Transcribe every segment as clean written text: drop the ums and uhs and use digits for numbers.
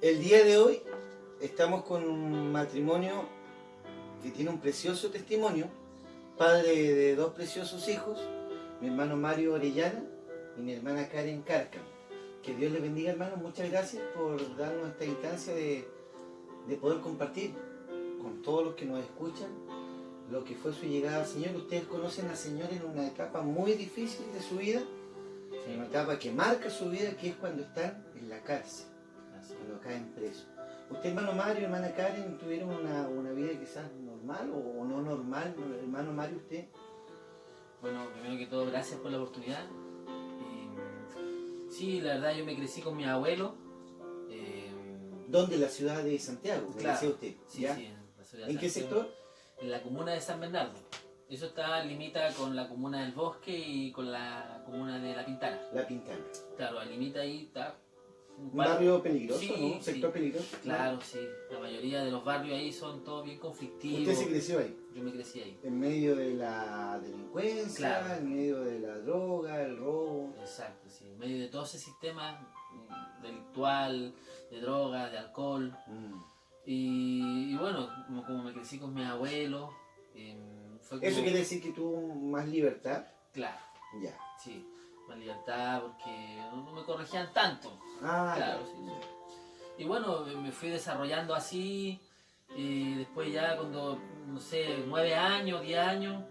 El día de hoy estamos con un matrimonio que tiene un precioso testimonio, padre de dos preciosos hijos, mi hermano Mario Orellana y mi hermana Karen Cárcamo. Que Dios les bendiga, hermanos. Muchas gracias por darnos esta instancia de poder compartir con todos los que nos escuchan lo que fue su llegada al Señor. Ustedes conocen al Señor en una etapa muy difícil de su vida, en una etapa que marca su vida, que es cuando están en la cárcel, cuando caen presos. Usted, hermano Mario, hermana Karen, tuvieron una vida quizás normal o no normal. Hermano Mario, usted. Bueno, primero que todo, gracias por la oportunidad. Sí, la verdad yo me crecí con mi abuelo. ¿Dónde? La ciudad de Santiago, como Claro, decía usted. Sí, ¿Ya? sí, en la ciudad de ¿En qué Santiago, sector? en la comuna de San Bernardo. Eso limita con la comuna del Bosque y con la comuna de La Pintana. La Pintana. Claro, limita ahí, está. Un barrio peligroso, Sí, ¿no? Un sector sí. peligroso. Claro, sí. La mayoría de los barrios ahí son todos bien conflictivos. ¿Usted se creció ahí? Yo me crecí ahí. En medio de la delincuencia, Claro. en medio de la droga, el robo. Exacto, sí. En medio de todo ese sistema delictual, de droga, de alcohol. Y bueno, como me crecí con mi abuelo, fue como... ¿Eso quiere decir que tuvo más libertad? Claro, Ya. sí, más libertad porque no me corregían tanto. Ah, Claro, ya. sí, sí. Y bueno, me fui desarrollando así, y después ya cuando, no sé, 9 años, 10 años,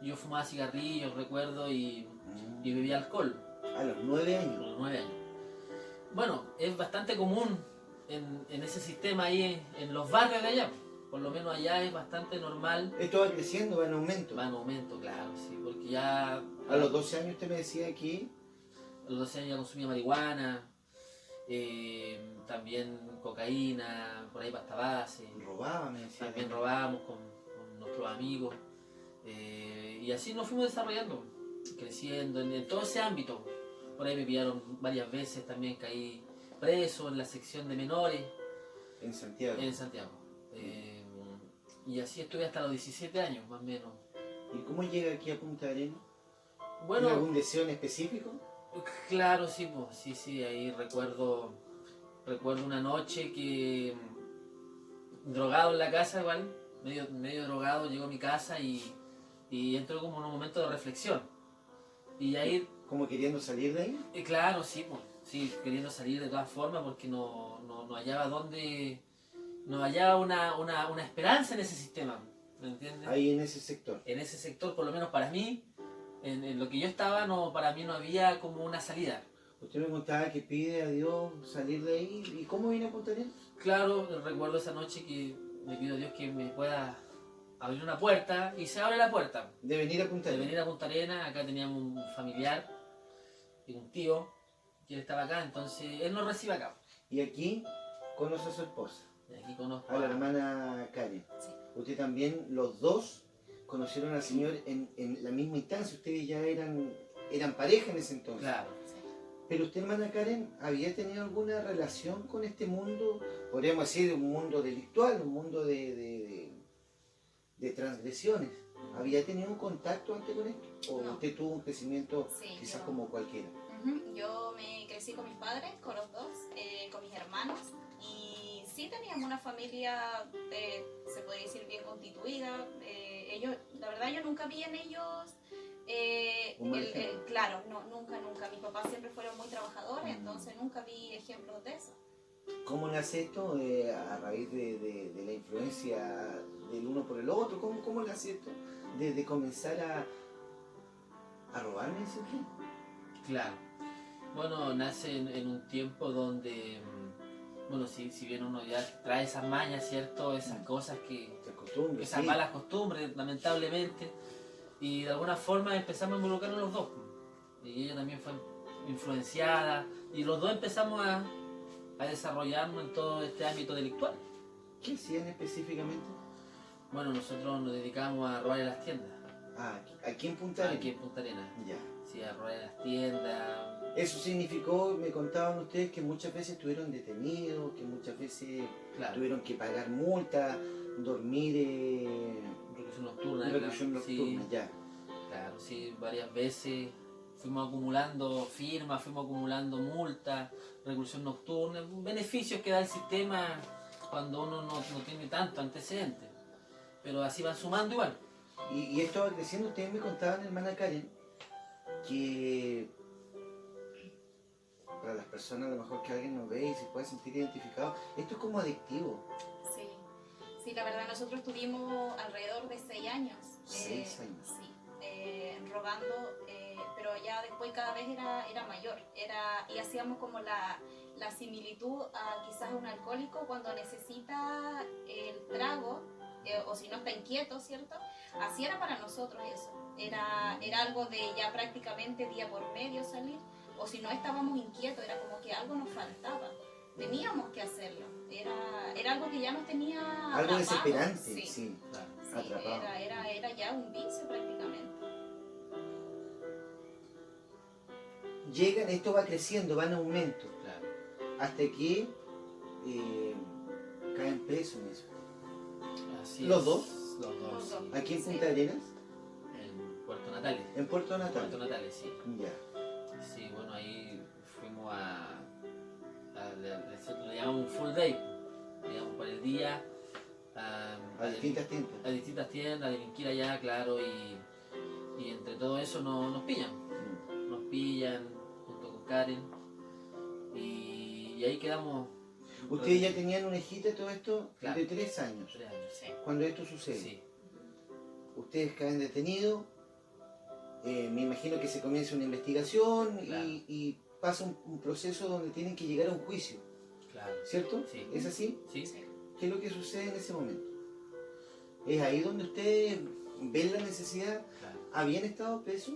yo fumaba cigarrillos, recuerdo, y bebía alcohol. A los 9 A años. los 9 años. Bueno, es bastante común en ese sistema ahí, en los barrios de allá. Por lo menos allá es bastante normal. Esto va creciendo, va en aumento. Va en aumento, claro, sí, porque ya... A los 12 años usted me decía aquí. A los 12 años ya consumía marihuana, también cocaína, por ahí pasta base. Robaba, me decía. También robábamos con nuestros amigos. Y así nos fuimos desarrollando, creciendo en todo ese ámbito. Por ahí me pillaron varias veces, también caí preso en la sección de menores En Santiago. en Santiago. Y así estuve hasta los 17 años, más o menos. ¿Y cómo llega aquí a Punta Arenas? Bueno, ¿Tiene algún deseo en específico? claro, sí, pues, sí, ahí recuerdo una noche que drogado en la casa igual, medio drogado, llego a mi casa y entró como en un momento de reflexión. Y ahí, ¿Como queriendo salir de ahí? claro, sí, pues, sí, queriendo salir de todas formas porque no hallaba no hallaba una esperanza en ese sistema, ¿me entiendes? Ahí en ese sector. En ese sector, por lo menos para mí, en lo que yo estaba, para mí no había como una salida. Usted me contaba que pide a Dios salir de ahí. ¿Y cómo viene a Punta Arenas? Claro, recuerdo esa noche que le pido a Dios que me pueda abrir una puerta y se abre la puerta. De venir a Punta De Arenas. venir a Punta Arenas, acá teníamos un familiar y un tío que él estaba acá, entonces él nos recibe acá. Y aquí conoce a su esposa, Y aquí conozco a la hermana Karen. Sí. Usted también, los dos, conocieron al Señor en la misma instancia. Ustedes ya eran pareja en ese entonces. Claro. Pero usted, hermana Karen, ¿había tenido alguna relación con este mundo? Podríamos decir un mundo delictual, un mundo de transgresiones. ¿Había tenido un contacto antes con esto? ¿O No. usted tuvo un crecimiento Sí, quizás yo- como cualquiera? Yo me crecí con mis padres, con los dos, con mis hermanos, y sí teníamos una familia, se podría decir, bien constituida. Ellos, la verdad, yo nunca vi en ellos, Un mal ejemplo. claro, no, nunca. Mis papás siempre fueron muy trabajadores, entonces nunca vi ejemplos de eso. ¿Cómo nace esto a raíz de la influencia del uno por el otro? ¿Cómo nace esto de comenzar a robarme ese tiempo? Claro. Bueno, nace en un tiempo donde, bueno, si bien uno ya trae esas mañas, ¿cierto? Esas cosas Esa costumbre, esas sí. malas costumbres, lamentablemente, y de alguna forma empezamos a involucrarnos los dos. Y ella también fue influenciada, y los dos empezamos a desarrollarnos en todo este ámbito delictual. ¿Qué hacían específicamente? Bueno, nosotros nos dedicamos a robar en las tiendas, Ah, aquí en Punta Arenas. aquí en Punta Arenas. Ya. Sí, a robar en las tiendas. Eso significó, me contaban ustedes, que muchas veces estuvieron detenidos, que muchas veces Claro, tuvieron que pagar multa, dormir reclusión nocturna. en reclusión claro, nocturna, sí, ya. claro, sí, varias veces fuimos acumulando firmas, fuimos acumulando multas, reclusión nocturna, beneficios que da el sistema cuando uno no tiene tanto antecedente. Pero así van sumando igual. Y esto va creciendo. Ustedes me contaban, hermana Karen, que para las personas a lo mejor que alguien nos ve y se puede sentir identificado, esto es como adictivo. Sí, sí, la verdad nosotros tuvimos alrededor de 6 años. 6 años. Sí, robando, pero ya después cada vez era mayor. Y hacíamos como la similitud a quizás un alcohólico cuando necesita el trago, o si no está inquieto, ¿cierto? Así era para nosotros eso. Era algo de ya prácticamente día por medio salir, o si no estábamos inquietos, era como que algo nos faltaba. Teníamos que hacerlo. Era algo que ya nos tenía Algo atrapados. desesperante, Sí. sí. Sí, Atrapado. era ya un vicio prácticamente. Llegan, esto va creciendo, va en aumento, Claro. hasta que caen presos en eso. Así ¿Los es. dos? Los dos, Los sí. dos. Aquí en Sí. Punta Arenas, En Puerto Natales. en Puerto Natal. Puerto Natales, sí. Ya. Sí, bueno, ahí fuimos le llamamos un full day, digamos, por el día, A distintas tiendas. a distintas tiendas, a delinquir allá, claro, y entre todo eso nos pillan. Mm. Nos pillan junto con Karen, y ahí quedamos. Ustedes ya tenían una hijita, todo esto, Claro. de 3 años, 3 años. Sí. cuando esto sucede. Sí, Ustedes caen detenidos, me imagino que se comienza una investigación Claro. y pasa un proceso donde tienen que llegar a un juicio, claro. ¿cierto? Sí. ¿Es así? Sí, Sí. ¿Qué es lo que sucede en ese momento? ¿Es ahí donde ustedes ven la necesidad? claro. ¿Habían estado presos?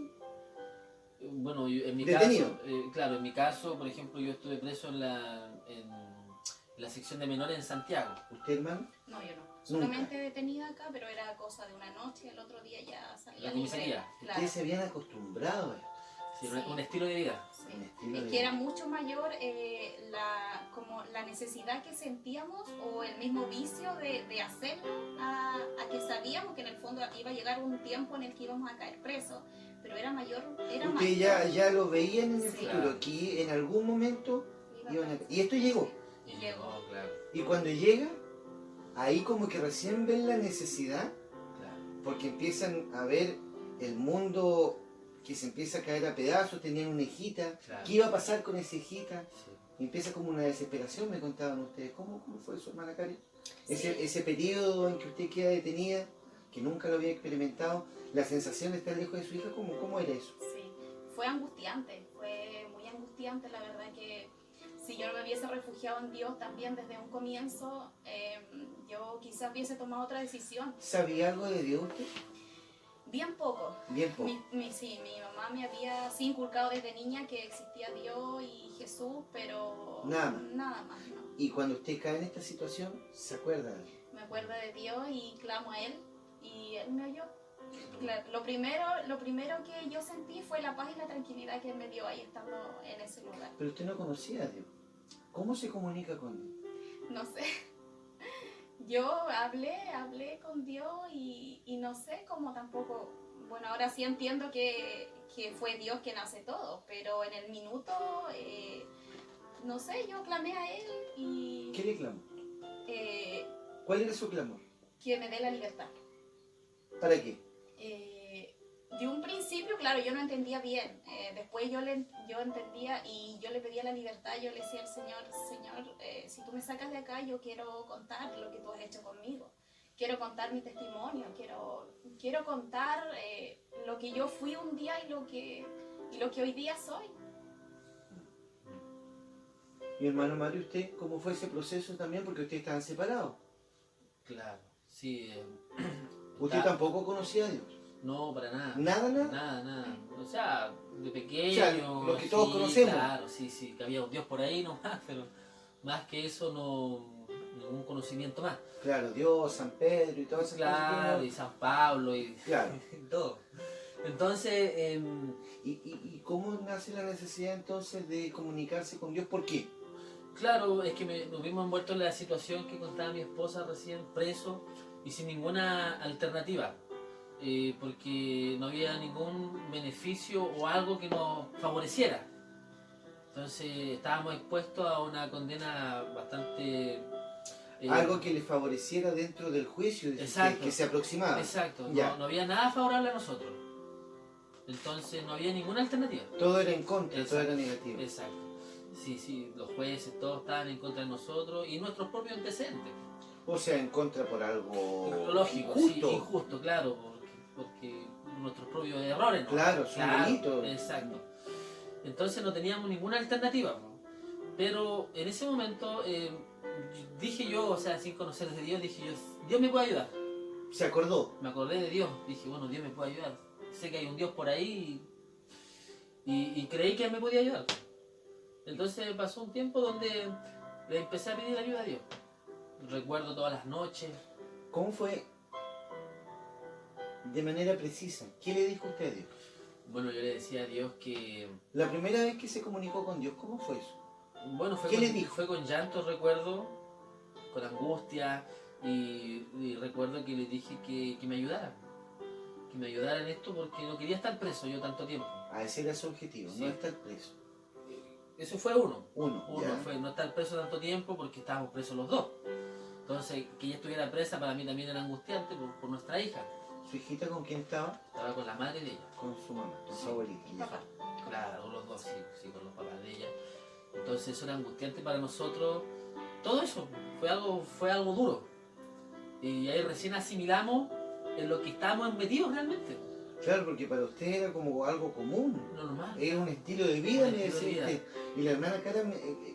Bueno, en mi Detenido. caso, claro, en mi caso, por ejemplo, yo estuve preso en la sección de menores en Santiago. ¿Usted, hermano? No, yo no. Solamente detenida acá, pero era cosa de una noche, el otro día ya salía La comisaría. libre. Claro. Ustedes se habían acostumbrado a esto. Sí, Sí. un estilo de vida. Sí. Un estilo Es de que era vida. mucho mayor como la necesidad que sentíamos o el mismo vicio de hacerlo a que sabíamos que en el fondo iba a llegar un tiempo en el que íbamos a caer presos, pero era mayor. Ustedes ya lo veían en el Sí. futuro, que en algún momento Iba iban a... a- Y esto llegó. Y llegó. Claro, Y cuando llega, ahí como que recién ven la necesidad, claro. porque empiezan a ver el mundo que se empieza a caer a pedazos, tenían una hijita, Claro. ¿qué iba a pasar con esa hijita? Sí. Y empieza como una desesperación, me contaban ustedes. ¿Cómo fue su hermana Karen? Sí. Ese periodo en que usted queda detenida, que nunca lo había experimentado, la sensación de estar lejos de su hija, ¿cómo era eso? Sí, fue angustiante, fue muy angustiante, la verdad que si yo no me hubiese refugiado en Dios también desde un comienzo, yo quizás hubiese tomado otra decisión. ¿Sabía algo de Dios usted? Bien poco. Bien poco. Sí, mi mamá me había sí, inculcado desde niña que existía Dios y Jesús, pero Nada más. nada más, no. Y cuando usted cae en esta situación, ¿se acuerda? Me acuerdo de Dios y clamo a Él y Él me oyó. Claro, lo primero que yo sentí fue la paz y la tranquilidad que Él me dio ahí estando en ese lugar. Pero usted no conocía a Dios. ¿Cómo se comunica con Dios? No sé. Yo hablé con Dios y no sé cómo tampoco. Bueno, ahora sí entiendo que fue Dios quien hace todo, pero en el minuto, no sé, yo clamé a Él y ¿Qué le clamó? eh, ¿Cuál era su clamor? que me dé la libertad. ¿Para qué? De un principio, claro, yo no entendía bien. Después yo entendía y yo le pedía la libertad. Yo le decía al Señor, si tú me sacas de acá, yo quiero contar lo que tú has hecho conmigo. Quiero contar mi testimonio. Quiero contar lo que yo fui un día y lo que hoy día soy. Mi hermano Mario, ¿usted cómo fue ese proceso también? Porque ustedes estaban separados. Claro, sí. ¿Usted tampoco conocía a Dios? No, para nada. ¿Nada, nada? Nada. O sea, de pequeño. O sea, lo que todos sí, conocemos. Claro, sí, que había un Dios por ahí nomás, pero más que eso no, ningún conocimiento más. Claro, Dios, San Pedro y todas esas Claro, y cosas. San Pablo y Claro. todo. Entonces, ¿Y cómo nace la necesidad entonces de comunicarse con Dios? ¿Por qué? claro, es que nos vimos envueltos en la situación que contaba mi esposa recién preso y sin ninguna alternativa. porque no había ningún beneficio o algo que nos favoreciera. Entonces estábamos expuestos a una condena bastante... Algo que les favoreciera dentro del juicio Exacto. que se aproximaba. Exacto, Ya. no había nada favorable a nosotros. Entonces no había ninguna alternativa. Todo era en contra, todo Exacto. era negativo. Exacto. Sí, los jueces, todos estaban en contra de nosotros y nuestros propios antecedentes. O sea, en contra por algo Lógico, injusto. sí, injusto, claro, porque nuestros propios errores, ¿no? Claro, son delitos. Exacto. Entonces no teníamos ninguna alternativa, ¿no? Pero en ese momento dije yo, o sea, sin conocer de Dios, dije yo, Dios me puede ayudar. Se acordó. Me acordé de Dios, dije, bueno, Dios me puede ayudar. Sé que hay un Dios por ahí y creí que Él me podía ayudar. Entonces pasó un tiempo donde le empecé a pedir ayuda a Dios. Recuerdo todas las noches. ¿Cómo fue? De manera precisa. ¿Qué le dijo usted a Dios? Bueno, yo le decía a Dios que... La primera vez que se comunicó con Dios, ¿cómo fue eso? Bueno, ¿Qué le dijo? Fue con llanto, recuerdo, con angustia y recuerdo que le dije que me ayudara. Que me ayudara en esto porque no quería estar preso yo tanto tiempo. Ah, ese era su objetivo, Sí. no estar preso. Eso fue uno. Uno, ya. Fue no estar preso tanto tiempo porque estábamos presos los dos. Entonces, que ella estuviera presa para mí también era angustiante por nuestra hija. ¿Su hijita con quién estaba? Estaba con la madre de ella. Con su mamá, con Sí. su abuelita. Mi ya. papá. Claro, los dos, sí, con los papás de ella. Entonces eso era angustiante para nosotros. Todo eso fue algo duro. Y ahí recién asimilamos en lo que estábamos metidos realmente. Claro, porque para usted era como algo común. Normal. Es un estilo de vida, Un me estilo de decía vida. usted. Y la hermana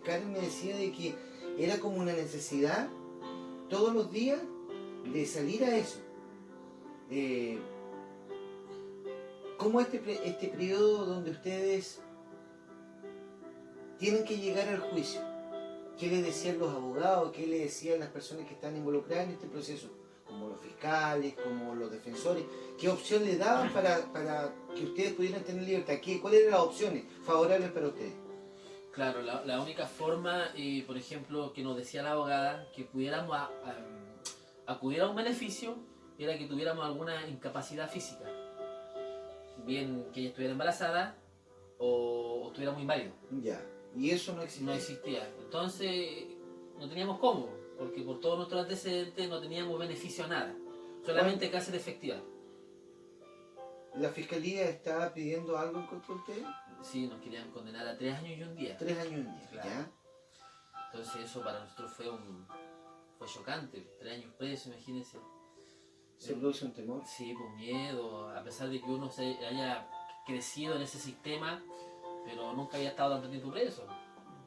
Karen me decía de que era como una necesidad todos los días de salir a eso. ¿Cómo este periodo donde ustedes tienen que llegar al juicio? ¿Qué le decían los abogados? ¿Qué le decían las personas que están involucradas en este proceso? Como los fiscales, como los defensores. ¿Qué opción le daban para que ustedes pudieran tener libertad? ¿Cuáles eran las opciones favorables para ustedes? Claro, la única forma, por ejemplo, que nos decía la abogada, que pudiéramos acudir a un beneficio, era que tuviéramos alguna incapacidad física. Bien que ella estuviera embarazada o estuviéramos inválidos. Ya. Y eso no existía. No existía. Entonces, no teníamos cómo, porque por todos nuestros antecedentes no teníamos beneficio a nada. Solamente cárcel efectiva. ¿La fiscalía estaba pidiendo algo en contra de ustedes? Sí, nos querían condenar a 3 años y un día. 3 años y un día, Claro. ¿ya? Entonces eso para nosotros fue chocante. 3 años preso, imagínense. ¿Se produce un temor? Sí, pues miedo, a pesar de que uno se haya crecido en ese sistema, pero nunca había estado tanto tiempo preso.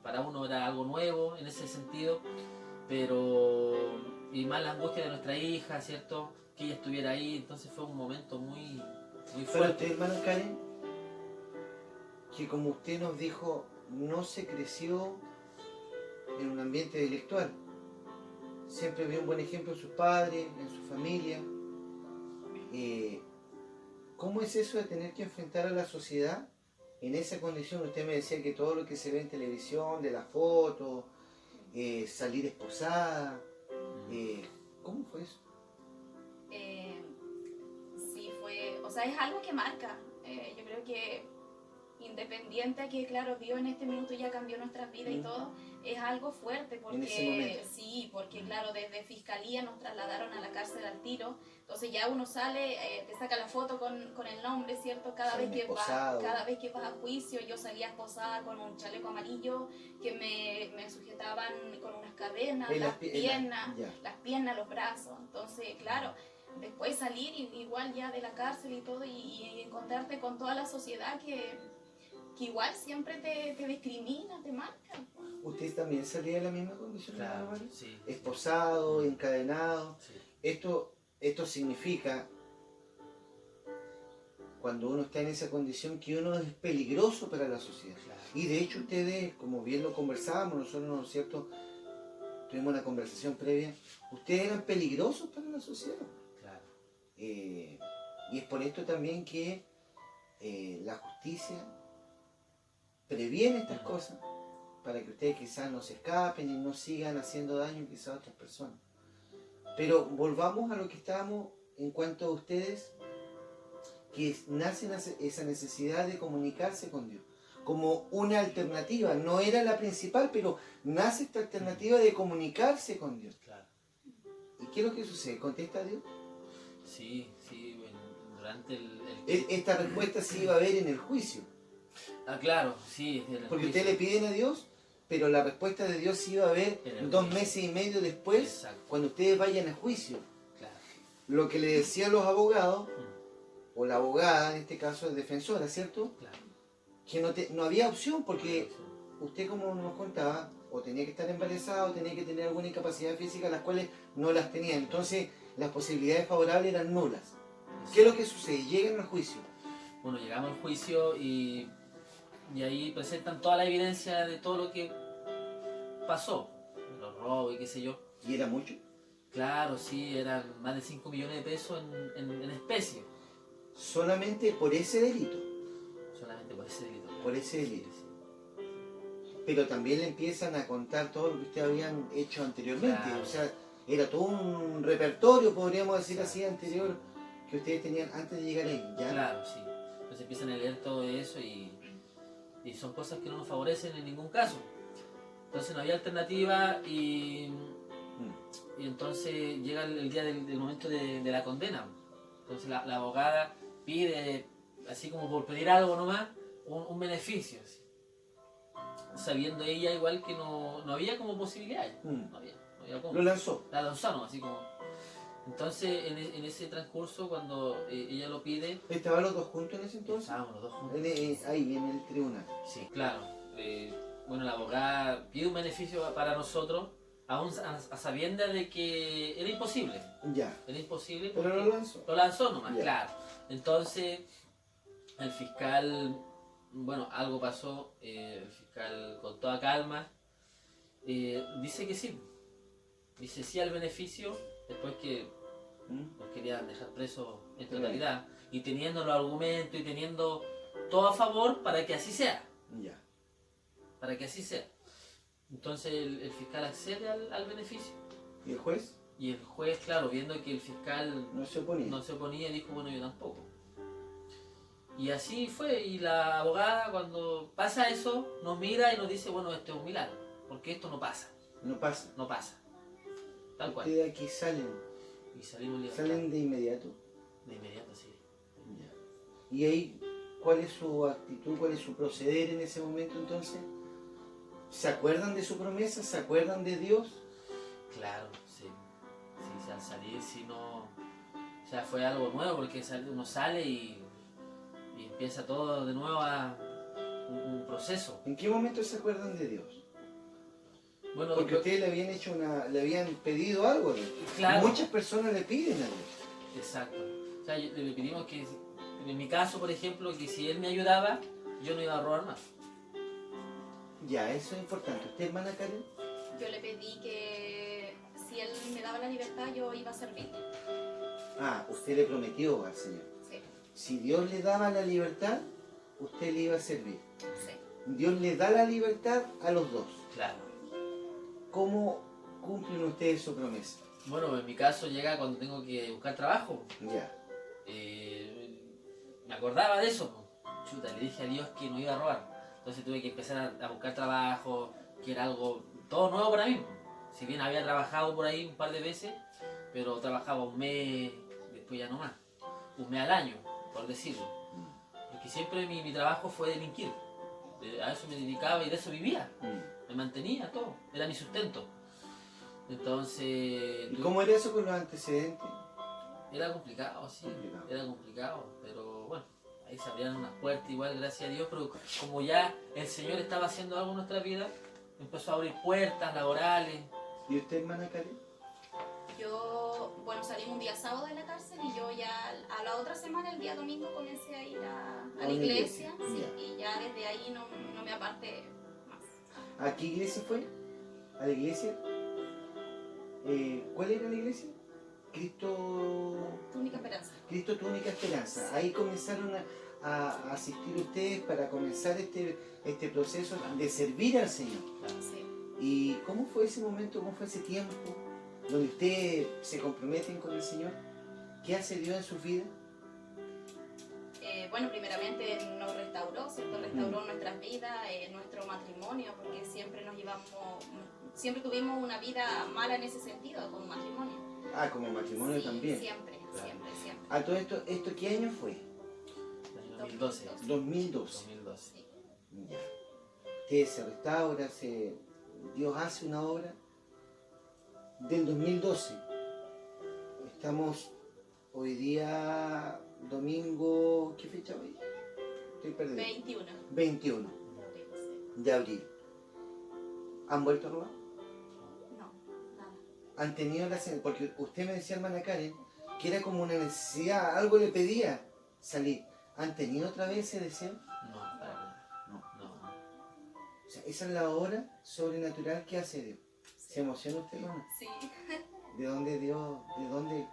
Para uno era algo nuevo en ese sentido, pero... Y más la angustia de nuestra hija, ¿cierto? Que ella estuviera ahí, entonces fue un momento muy Para fuerte. usted, hermano Karen, que como usted nos dijo, no se creció en un ambiente delictual. Siempre vio un buen ejemplo en sus padres, en su familia. ¿Cómo es eso de tener que enfrentar a la sociedad en esa condición? Usted me decía que todo lo que se ve en televisión, de la foto, salir esposada, ¿cómo fue eso? Sí, fue, o sea, es algo que marca. Yo creo que independiente a que, claro, Dios en este minuto ya cambió nuestras vidas y todo, es algo fuerte En ese momento. porque, sí, porque claro, desde fiscalía nos trasladaron a la cárcel al tiro, entonces ya uno sale, te saca la foto con el nombre, ¿cierto? Cada Salen vez que esposados. cada vez que vas a juicio, yo salía esposada con un chaleco amarillo que me sujetaban con unas cadenas, las piernas, los brazos, entonces, claro. Después salir igual ya de la cárcel y todo y encontrarte con toda la sociedad que igual siempre te discrimina, te marca. ¿Usted también salía de la misma condición? Claro, hermano Mario? sí. Esposado, encadenado. Sí. Esto significa, cuando uno está en esa condición, que uno es peligroso para la sociedad. Claro. Y de hecho ustedes, como bien lo conversábamos, nosotros, ¿no es cierto?, tuvimos una conversación previa, ustedes eran peligrosos para la sociedad. Claro. Y es por esto también que la justicia previene estas cosas, para que ustedes quizás no se escapen y no sigan haciendo daño quizás a otras personas. Pero volvamos a lo que estábamos en cuanto a ustedes que nace esa necesidad de comunicarse con Dios, como una alternativa. No era la principal, pero nace esta alternativa de comunicarse con Dios. Claro. ¿Y qué es lo que sucede? ¿Contesta a Dios? Sí, sí, bueno, durante Esta respuesta se iba a ver en el juicio. Ah, claro, sí. En el Porque juicio. ustedes le piden a Dios, pero la respuesta de Dios se iba a ver En el 2 juicio. meses y medio después, Exacto. cuando ustedes vayan a juicio. Claro. Lo que le decían los abogados, Mm, o la abogada, en este caso es defensora, ¿cierto? claro. Que no había opción, porque usted, como nos contaba, o tenía que estar embarazada o tenía que tener alguna incapacidad física, las cuales no las tenía. Entonces, las posibilidades favorables eran nulas. ¿Qué es lo que sucede? Llegan al juicio. Bueno, llegamos al juicio y ahí presentan toda la evidencia de todo lo que pasó, los robos y qué sé yo. ¿Y era mucho? Claro, sí, eran más de 5 millones de pesos en especie, Solamente por ese delito. solamente por ese delito. Por ese delito. Sí, Pero también le empiezan a contar todo lo que ustedes habían hecho anteriormente. Claro. O sea, era todo un repertorio, podríamos decir Claro, así, anterior, que ustedes tenían antes de llegar ahí. ¿Ya? Claro, sí. Entonces empiezan a leer todo eso y son cosas que no nos favorecen en ningún caso. Entonces no había alternativa y entonces llega el día del momento de la condena. Entonces la abogada pide, así como por pedir algo nomás, un beneficio. Así. Sabiendo ella igual que no había como posibilidades. No había cómo. Lo lanzó. La lanzaron así como. Entonces en ese transcurso cuando ella lo pide, ¿Estaban los dos juntos en ese entonces? estábamos los dos juntos. Ahí, en el tribunal. Sí, claro. Bueno, la abogada pide un beneficio para nosotros, aún a sabiendas de que era imposible. Ya. Era imposible. Pero porque lo lanzó. Lo lanzó nomás, Ya. claro. Entonces, el fiscal, bueno, algo pasó, el fiscal con toda calma, dice que sí. Dice sí al beneficio, después que nos querían dejar presos en totalidad, y teniendo los argumentos y teniendo todo a favor para que así sea. Ya. Para que así sea. Entonces el fiscal accede al beneficio. ¿Y el juez? Y el juez, claro, viendo que el fiscal No se oponía. no se oponía, dijo, bueno, yo tampoco. Y así fue, y la abogada cuando pasa eso, nos mira y nos dice, bueno, esto es un milagro, porque esto no pasa, No pasa. no pasa. Tal cual. Ustedes aquí salen. Y salimos libertad. Salen de inmediato. De inmediato, sí. Ya. ¿Y ahí cuál es su actitud, cuál es su proceder en ese momento entonces? ¿Se acuerdan de su promesa? ¿Se acuerdan de Dios? Claro, sí. Sí, al salir, si no... O sea, fue algo nuevo, porque uno sale y empieza todo de nuevo un proceso. ¿En qué momento se acuerdan de Dios? Bueno, Porque ustedes le habían pedido algo a Dios. Claro. Y muchas personas le piden a Dios. Exacto. O sea, le pedimos que, en mi caso, por ejemplo, que si él me ayudaba, yo no iba a robar más. Ya, eso es importante. ¿Usted, hermana Karen? Yo le pedí que si él me daba la libertad, yo iba a servir. Ah, usted le prometió al Señor. Sí, Si Dios le daba la libertad, usted le iba a servir. sí. Dios le da la libertad a los dos. Claro. ¿Cómo cumplen ustedes su promesa? Bueno, en mi caso llega cuando tengo que buscar trabajo. Ya. Me acordaba de eso. Chuta, le dije a Dios que no iba a robar. Entonces tuve que empezar a buscar trabajo, que era algo todo nuevo para mí. Si bien había trabajado por ahí un par de veces, pero trabajaba un mes, después ya no más. Un mes al año, por decirlo. Porque siempre mi trabajo fue delinquir. A eso me dedicaba y de eso vivía. Me mantenía todo, era mi sustento. Entonces... ¿Y cómo era eso con los antecedentes? Era complicado, sí, Complicado. era complicado, pero bueno, ahí se abrieron unas puertas igual, gracias a Dios, pero como ya el Señor estaba haciendo algo en nuestra vida, empezó a abrir puertas laborales. ¿Y usted, hermana Karen? Yo, bueno, salí un día sábado de la cárcel y yo ya a la otra semana, el día domingo, comencé a ir a la iglesia. Sí, Ya. y ya desde ahí no me aparté más. ¿A qué iglesia fue? ¿A la iglesia? ¿Cuál era la iglesia? Tu única esperanza. Cristo, tu única esperanza. Ahí comenzaron a asistir ustedes para comenzar este proceso de servir al Señor. Sí. ¿Y cómo fue ese momento, cómo fue ese tiempo donde ustedes se comprometen con el Señor? ¿Qué hace Dios en su vida? bueno, primeramente nos restauró, ¿cierto? Restauró nuestras vidas, nuestro matrimonio, porque siempre nos llevamos, siempre tuvimos una vida mala en ese sentido, como matrimonio. Ah, como matrimonio Sí, también. Siempre, Claro. siempre. A todo esto, ¿qué año fue? Año 2012. 2012. 2012. Sí. Ya. Ustedes se restaura, Dios hace una obra. Del 2012. Estamos hoy día, domingo, ¿qué fecha hoy? Estoy perdido. 21. 21 Sí. de abril. ¿Han vuelto a robar? No, nada. Han tenido porque usted me decía, hermana Karen, que era como una necesidad, algo le pedía salir. ¿Han tenido otra vez ese deseo? No, para nada. No. No. O sea, esa es la obra sobrenatural que hace Dios. ¿Se emociona usted, hermana? Sí. ¿De dónde Dios,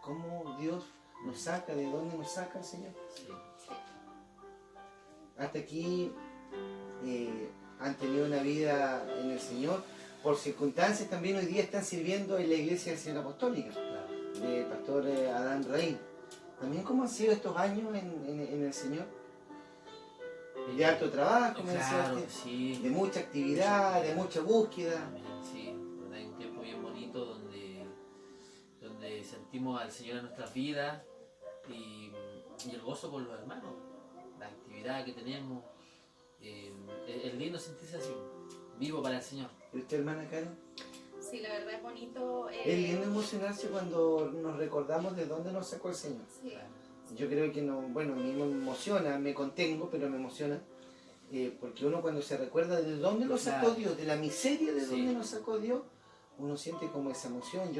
cómo Dios nos saca, de dónde nos saca el Señor? Sí. Hasta aquí han tenido una vida en el Señor. Por circunstancias también hoy día están sirviendo en la iglesia del Señor Apostólica, Claro. de Pastor Adán Rein. También cómo han sido estos años en el Señor. De alto trabajo, me decía Claro, usted, sí. de mucha actividad, de mucha búsqueda. Amén, sí, ¿verdad? Hay un tiempo bien bonito donde sentimos al Señor en nuestras vidas y el gozo por los hermanos, la actividad que tenemos. Es lindo sentirse así, vivo para el Señor. ¿Y usted, hermana Karen? Sí, la verdad es bonito. Es lindo emocionarse cuando nos recordamos de dónde nos sacó el Señor. Sí. Yo creo que no, bueno, a mí me emociona, me contengo, pero me emociona. Porque uno cuando se recuerda de dónde lo sacó Claro. Dios, de la miseria de Sí. dónde nos sacó Dios, uno siente como esa emoción.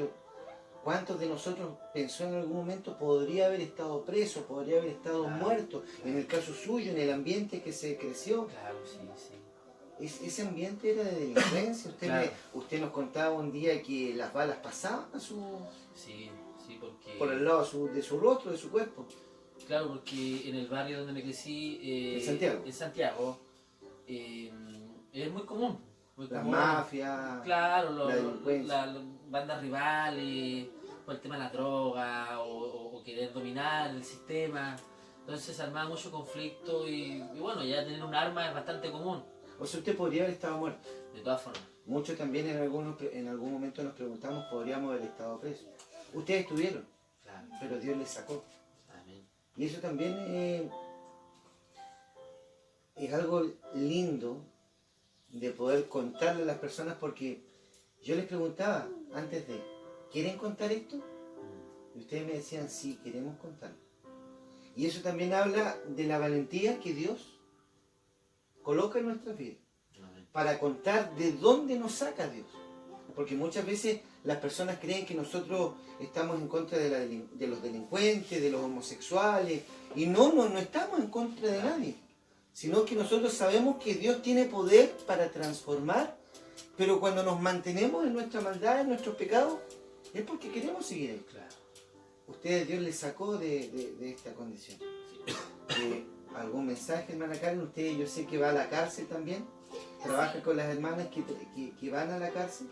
¿Cuántos de nosotros pensó en algún momento podría haber estado preso, podría haber estado Claro. muerto? En el caso suyo, en el ambiente que se creció, Claro, sí, sí. ese ambiente era de delincuencia. Claro. Usted nos contaba un día que las balas pasaban Sí, porque... por el lado de su rostro, de su cuerpo. Claro, porque en el barrio donde me crecí... ¿En Santiago? Es muy común. Muy Las común. mafias, Claro, la delincuencia. las bandas rivales, por el tema de la droga o querer dominar el sistema. Entonces se armaba mucho conflicto y bueno, ya tener un arma es bastante común, O sea, usted podría haber estado muerto. de todas formas. Muchos también en algún momento nos preguntamos, podríamos haber estado presos. Ustedes estuvieron, Claro, pero Dios les sacó. amén. Y eso también es algo lindo de poder contarle a las personas, porque yo les preguntaba antes ¿quieren contar esto? Y ustedes me decían, sí, queremos contarlo. Y eso también habla de la valentía que Dios coloca en nuestras vidas, Amén. para contar de dónde nos saca Dios. Porque muchas veces las personas creen que nosotros estamos en contra de los delincuentes, de los homosexuales, y no estamos en contra de nadie, sino que nosotros sabemos que Dios tiene poder para transformar, pero cuando nos mantenemos en nuestra maldad, en nuestros pecados, es porque queremos seguir ahí. Claro. Ustedes, Dios les sacó de esta condición. ¿Algún mensaje, hermana Karen? Usted, yo sé que va a la cárcel también, trabaja Sí. con las hermanas que van a la cárcel.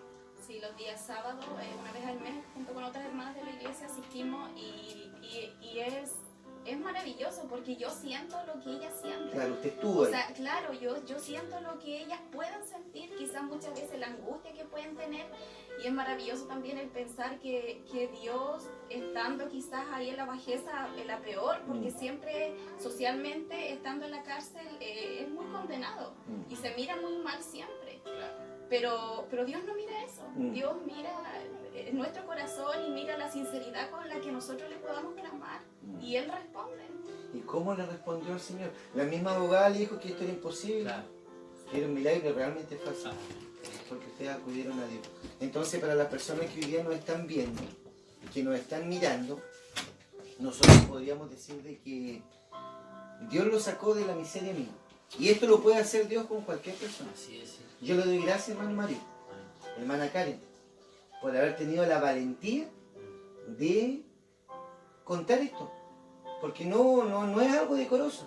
Sí, los días sábados, una vez al mes, junto con otras hermanas de la iglesia, asistimos y es maravilloso porque yo siento lo que ellas sienten. Claro, usted estuvo O ahí. sea, claro, yo siento lo que ellas pueden sentir, quizás muchas veces la angustia que pueden tener, y es maravilloso también el pensar que Dios, estando quizás ahí en la bajeza, en la peor, porque siempre socialmente estando en la cárcel es muy condenado y se mira muy mal siempre. Claro. Pero Dios no mira eso. Dios mira nuestro corazón y mira la sinceridad con la que nosotros le podamos clamar. Y Él responde. ¿Y cómo le respondió el Señor? La misma abogada le dijo que esto era imposible, Claro. que era un milagro, realmente fue así, porque ustedes acudieron a Dios. Entonces, para las personas que hoy día nos están viendo, que nos están mirando, nosotros podríamos decir de que Dios lo sacó de la miseria misma. Y esto lo puede hacer Dios con cualquier persona. Así es, sí. Yo le doy gracias, hermano Mario, Amén. hermana Karen, por haber tenido la valentía de contar esto. Porque no es algo decoroso.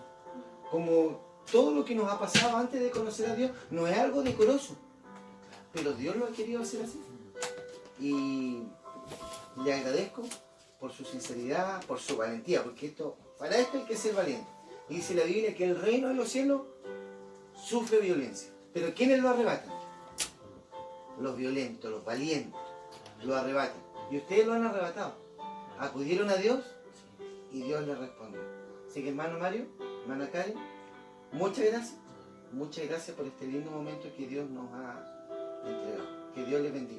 Como todo lo que nos ha pasado antes de conocer a Dios, no es algo decoroso. Pero Dios lo ha querido hacer así. Y le agradezco por su sinceridad, por su valentía, porque para esto hay que ser valiente. Y dice la Biblia que el reino de los cielos sufre violencia. Pero ¿quiénes lo arrebatan? Los violentos, los valientes, lo arrebatan. Y ustedes lo han arrebatado. Acudieron a Dios y Dios les respondió. Así que hermano Mario, hermana Karen, muchas gracias. Muchas gracias por este lindo momento que Dios nos ha entregado. Que Dios les bendiga.